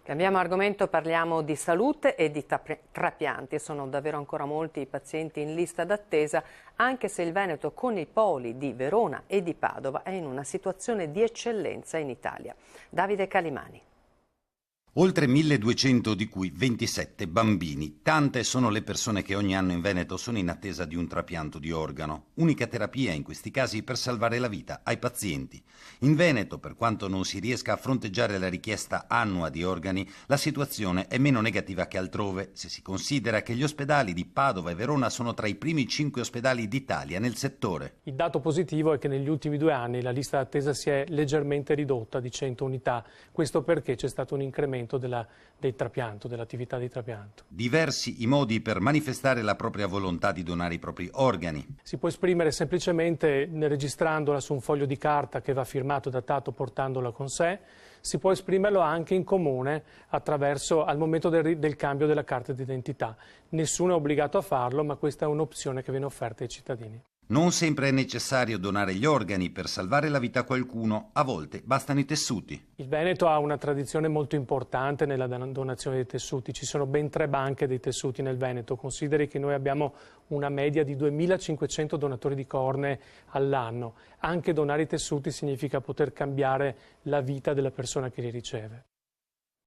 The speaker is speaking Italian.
Cambiamo argomento, parliamo di salute e di trapianti. Sono davvero ancora molti i pazienti in lista d'attesa, anche se il Veneto con i poli di Verona e di Padova è in una situazione di eccellenza in Italia. Davide Calimani. Oltre 1200, di cui 27 bambini. Tante sono le persone che ogni anno in Veneto sono in attesa di un trapianto di organo. Unica terapia in questi casi per salvare la vita ai pazienti. In Veneto, per quanto non si riesca a fronteggiare la richiesta annua di organi, la situazione è meno negativa che altrove, se si considera che gli ospedali di Padova e Verona sono tra i primi 5 ospedali d'Italia nel settore. Il dato positivo è che negli ultimi 2 anni la lista d'attesa si è leggermente ridotta di 100 unità. Questo perché c'è stato un incremento dell'attività di trapianto. Diversi i modi per manifestare la propria volontà di donare i propri organi. Si può esprimere semplicemente registrandola su un foglio di carta che va firmato e datato portandola con sé. Si può esprimerlo anche in comune attraverso al momento del cambio della carta d'identità. Nessuno è obbligato a farlo, ma questa è un'opzione che viene offerta ai cittadini. Non sempre è necessario donare gli organi per salvare la vita a qualcuno, a volte bastano i tessuti. Il Veneto ha una tradizione molto importante nella donazione dei tessuti, ci sono ben 3 banche dei tessuti nel Veneto, consideri che noi abbiamo una media di 2500 donatori di cornee all'anno. Anche donare i tessuti significa poter cambiare la vita della persona che li riceve.